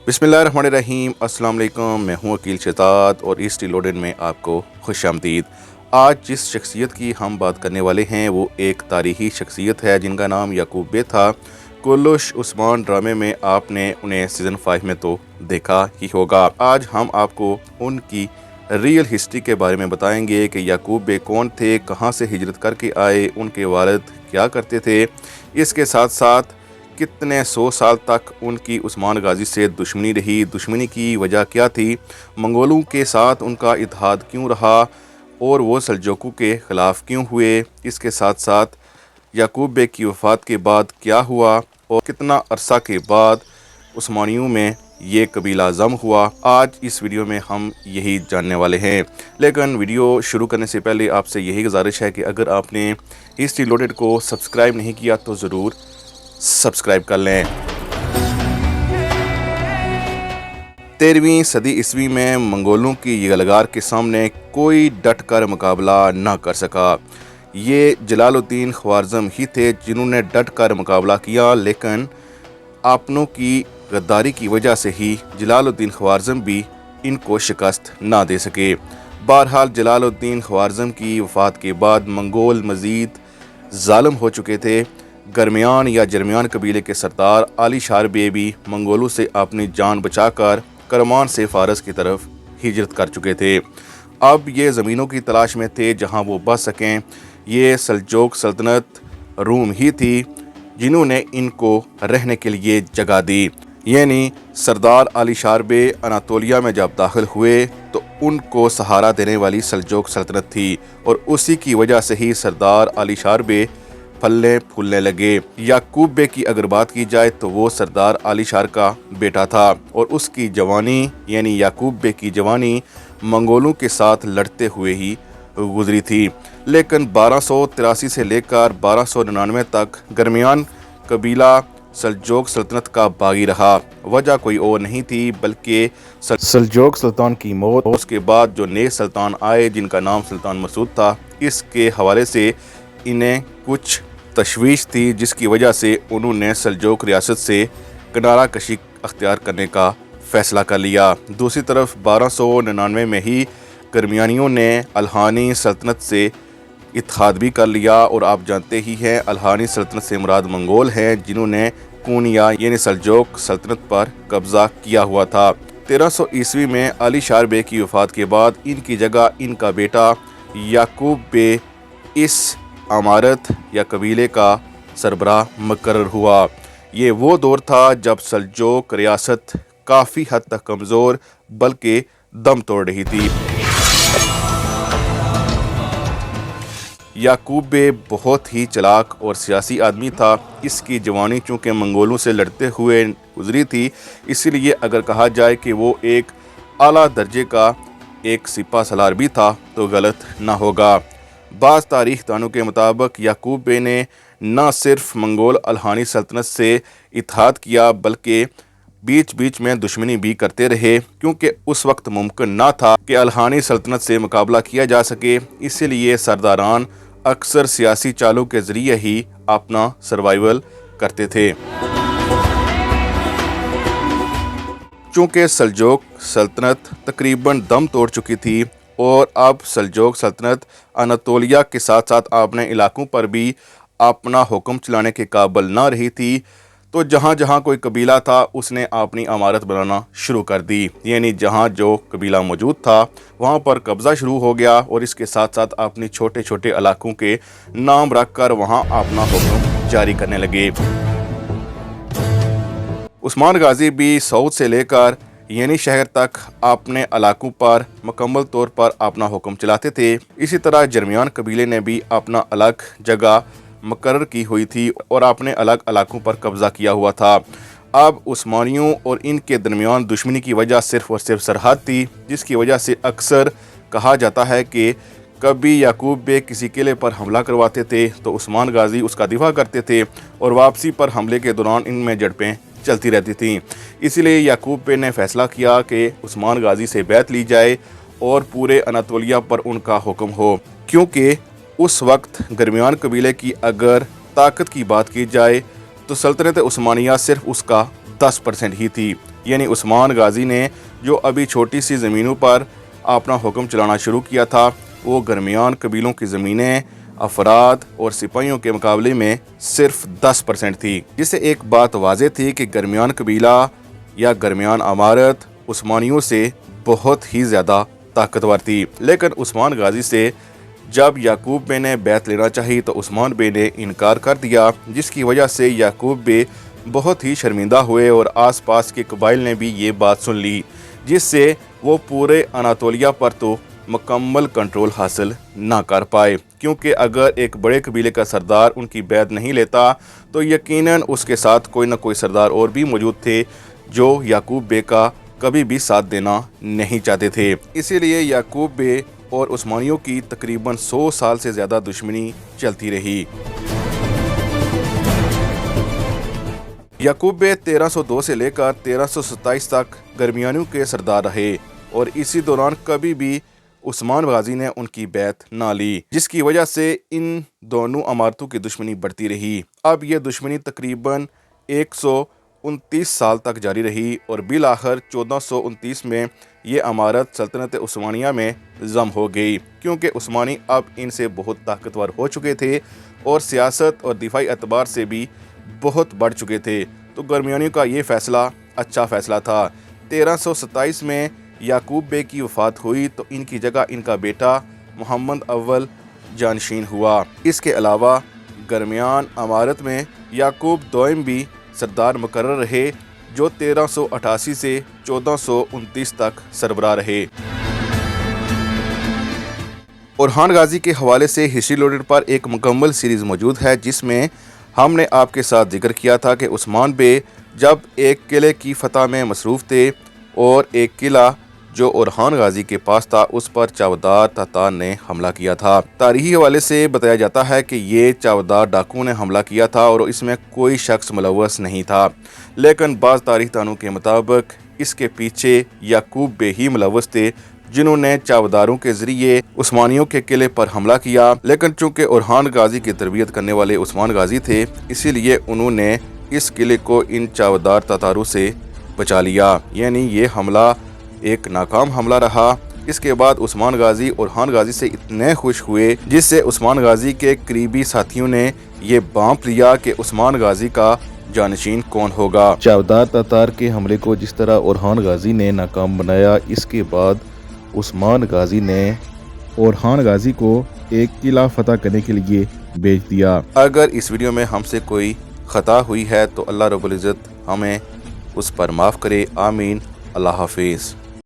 बिस्मिल्लाहिर्रहमानिर्रहीम। अस्सलाम वालेकुम। मैं हूँ अकील शहजाद और ईस्ट लोडेड में आपको खुश आमदीद। आज जिस शख्सियत की हम बात करने वाले हैं वो एक तारीख़ी शख्सियत है जिनका नाम याकूब बे था। कुल्लुश उस्मान ड्रामे में आपने उन्हें सीज़न 5 में तो देखा ही होगा। आज हम आपको उनकी रियल हिस्ट्री के बारे में बताएंगे कि याकूब बे कौन थे, कहाँ से हिजरत करके आए, उनके वालिद क्या करते थे। इसके साथ साथ कितने 100 साल तक उनकी उस्मान गाजी से दुश्मनी रही, दुश्मनी की वजह क्या थी, मंगोलों के साथ उनका इत्तेहाद क्यों रहा और वो सल्जोकों के ख़िलाफ़ क्यों हुए। इसके साथ साथ याकूब बे की वफ़ात के बाद क्या हुआ और कितना अरसा के बाद उस्मानियों में ये कबीला ज़म हुआ। आज इस वीडियो में हम यही जानने वाले हैं। लेकिन वीडियो शुरू करने से पहले आपसे यही गुजारिश है कि अगर आपने हिस्ट्री लोडेड को सब्सक्राइब नहीं किया तो ज़रूर सब्सक्राइब कर लें। 13वीं सदी ईस्वी में मंगोलों की यलगार के सामने कोई डट कर मुकाबला न कर सका। ये जलालुद्दीन ख्वारज़म ही थे जिन्होंने डट कर मुकाबला किया, लेकिन आपनों की गद्दारी की वजह से ही जलालुद्दीन ख्वारज़म भी इनको शिकस्त ना दे सके। बहरहाल जलालुद्दीन ख्वारज़म की वफ़ात के बाद मंगोल मज़ीद ज़ालिम हो चुके थे। गरमियान या जरमियान कबीले के सरदार अली शार बे भी मंगोलों से अपनी जान बचाकर करमान से फ़ारस की तरफ हिजरत कर चुके थे। अब ये ज़मीनों की तलाश में थे जहां वो बच सकें। ये सल्जोक सल्तनत रूम ही थी जिन्होंने इनको रहने के लिए जगह दी। यानी सरदार अली शार बे अनातोलिया में जब दाखिल हुए तो उनको सहारा देने वाली सल्जोक सल्तनत थी और उसी की वजह से ही सरदार अली शार बे फलने फूलने लगे। याकूब बे की अगर बात की जाए तो वो सरदार अली शार का बेटा था और उसकी जवानी यानी याकूब बे की जवानी मंगोलों के साथ लड़ते हुए ही गुजरी थी। लेकिन 1283 से लेकर 1299 तक गरमियान कबीला सल्जोक सल्तनत का बागी रहा। वजह कोई और नहीं थी बल्कि सल्जोक सुल्तान की मौत। उसके बाद जो नए सुल्तान आए जिनका नाम सुल्तान मसूद था, इसके हवाले से इन्हें कुछ तशवीश थी जिसकी वजह से उन्होंने सल्जोक रियासत से किनारा कशी अख्तियार करने का फ़ैसला कर लिया। दूसरी तरफ 1299 में ही गरमियानियों ने अल्हानी सल्तनत से इत्तेहाद भी कर लिया और आप जानते ही हैं अल्हानी सल्तनत से मुराद मंगोल हैं जिन्होंने कोनिया यानी सल्जोक सल्तनत पर कब्ज़ा किया हुआ था। 1300 ईस्वी में अली शार बे की वफ़ात के बाद इनकी जगह इनका बेटा याकूब बे इस अमारत या कबीले का सरबराह मुकर्रर हुआ। ये वो दौर था जब सल्जोक रियासत काफ़ी हद तक कमज़ोर बल्कि दम तोड़ रही थी। याकूब बे बहुत ही चालाक और सियासी आदमी था। इसकी जवानी चूँकि मंगोलों से लड़ते हुए गुजरी थी, इसीलिए अगर कहा जाए कि वो एक आला दर्जे का एक सिपा सलार भी था तो गलत ना होगा। बाज़ तारीख़ दानों के मुताबिक याकूब बे ने न सिर्फ मंगोल अल्हानी सल्तनत से इत्तेहाद किया बल्कि बीच बीच में दुश्मनी भी करते रहे, क्योंकि उस वक्त मुमकिन ना था कि अल्हानी सल्तनत से मुकाबला किया जा सके। इसीलिए सरदारान अक्सर सियासी चालों के ज़रिए ही अपना सर्वाइवल करते थे। चूँकि सल्जोक सल्तनत तकरीबन दम तोड़ चुकी थी और अब सल्जोक सल्तनत अनातोलिया के साथ साथ अपने इलाकों पर भी अपना हुक्म चलाने के काबिल ना रही थी, तो जहाँ जहाँ कोई कबीला था उसने अपनी अमारत बनाना शुरू कर दी। यानी जहाँ जो कबीला मौजूद था वहाँ पर कब्ज़ा शुरू हो गया और इसके साथ साथ अपनी छोटे छोटे इलाकों के नाम रख कर वहाँ अपना हुक्म जारी करने लगे। उस्मान गाजी भी साउथ से लेकर यानी शहर तक अपने इलाकों पर मुकम्मल तौर पर अपना हुक्म चलाते थे। इसी तरह जरमियान कबीले ने भी अपना अलग जगह मुकर्रर की हुई थी और अपने अलग इलाकों पर कब्ज़ा किया हुआ था। अब उस्मानियों और इनके दरमियान दुश्मनी की वजह सिर्फ़ और सिर्फ सरहद थी, जिसकी वजह से अक्सर कहा जाता है कि कभी याकूब बे किसी किले पर हमला करवाते थे तो उस्मान गाजी उसका दिफा करते थे और वापसी पर हमले के दौरान इनमें झड़पें चलती रहती थीं। इसीलिए याकूब बे ने फ़ैसला किया कि उस्मान गाजी से बैत ली जाए और पूरे अनातोलिया पर उनका हुक्म हो, क्योंकि उस वक्त गरमियान कबीले की अगर ताकत की बात की जाए तो सल्तनत उस्मानिया सिर्फ उसका 10% ही थी। یعنی عثمان غازی نے جو ابھی چھوٹی سی زمینوں پر اپنا حکم چلانا شروع کیا تھا، وہ درمیان قبیلوں کی زمینیں افراد اور سپاہیوں کے مقابلے میں صرف 10% تھی، جس سے ایک بات واضح تھی کہ درمیان قبیلہ یا درمیان عمارت عثمانیوں سے بہت ہی زیادہ طاقتور تھی۔ لیکن عثمان غازی سے جب یعقوب بے نے بیعت لینا چاہی تو عثمان بے نے انکار کر دیا، جس کی وجہ سے یعقوب بے بہت ہی شرمندہ ہوئے اور آس پاس کے قبائل نے بھی یہ بات سن لی، جس سے وہ پورے اناطولیہ پر تو مکمل کنٹرول حاصل نہ کر پائے، کیونکہ اگر ایک بڑے قبیلے کا سردار ان کی بیعت نہیں لیتا تو یقیناً اس کے ساتھ کوئی نہ کوئی سردار اور بھی موجود تھے جو یعقوب بے کا کبھی بھی ساتھ دینا نہیں چاہتے تھے۔ اسی لیے یعقوب بے اور عثمانیوں کی تقریباً 100 سال سے زیادہ دشمنی چلتی رہی۔ یعقوب بے 1302 سے لے کر 1327 تک درمیانیوں کے سردار رہے اور اسی دوران کبھی بھی عثمان غازی نے ان کی بیعت نہ لی، جس کی وجہ سے ان دونوں عمارتوں کی دشمنی بڑھتی رہی۔ اب یہ دشمنی تقریباً 129 سال تک جاری رہی اور بالآخر 1429 میں یہ عمارت سلطنت عثمانیہ میں ضم ہو گئی، کیونکہ عثمانی اب ان سے بہت طاقتور ہو چکے تھے اور سیاست اور دفاعی اعتبار سے بھی بہت بڑھ چکے تھے، تو درمیانیوں کا یہ فیصلہ اچھا فیصلہ تھا۔ 1327 میں یعقوب بے کی وفات ہوئی تو ان کی جگہ ان کا بیٹا محمد اول جانشین ہوا۔ اس کے علاوہ درمیان عمارت میں یعقوب دوئم بھی سردار مقرر رہے، جو 1388 سے 1429 تک سربراہ رہے۔ اورحان غازی کے حوالے سے ہسٹری لوڈڈ پر ایک مکمل سیریز موجود ہے، جس میں ہم نے آپ کے ساتھ ذکر کیا تھا کہ عثمان بے جب ایک قلعے کی فتح میں مصروف تھے اور ایک قلعہ جو اورحان غازی کے پاس تھا اس پر چاودار تاتار نے حملہ کیا تھا۔ تاریخی حوالے سے بتایا جاتا ہے کہ یہ چاودار ڈاکو نے حملہ کیا تھا اور اس میں کوئی شخص ملوث نہیں تھا، لیکن بعض تاریخ دانوں کے مطابق اس کے پیچھے یعقوب بے ہی ملوث تھے، جنہوں نے چاوداروں کے ذریعے عثمانیوں کے قلعے پر حملہ کیا۔ لیکن چونکہ اورحان غازی کی تربیت کرنے والے عثمان غازی تھے، اسی لیے انہوں نے اس قلعے کو ان چاودار تاتاروں سے بچا لیا، یعنی یہ حملہ ایک ناکام حملہ رہا۔ اس کے بعد عثمان غازی اورحان غازی سے اتنے خوش ہوئے، جس سے عثمان غازی کے قریبی ساتھیوں نے یہ بانپ لیا کہ عثمان غازی کا جانشین کون ہوگا۔ چاودار تاتار کے حملے کو جس طرح اورحان غازی نے ناکام بنایا، اس کے بعد عثمان غازی نے اورحان غازی کو ایک قلعہ فتح کرنے کے لیے بھیج دیا۔ اگر اس ویڈیو میں ہم سے کوئی خطا ہوئی ہے تو اللہ رب العزت ہمیں اس پر معاف کرے، آمین۔ اللہ حافظ۔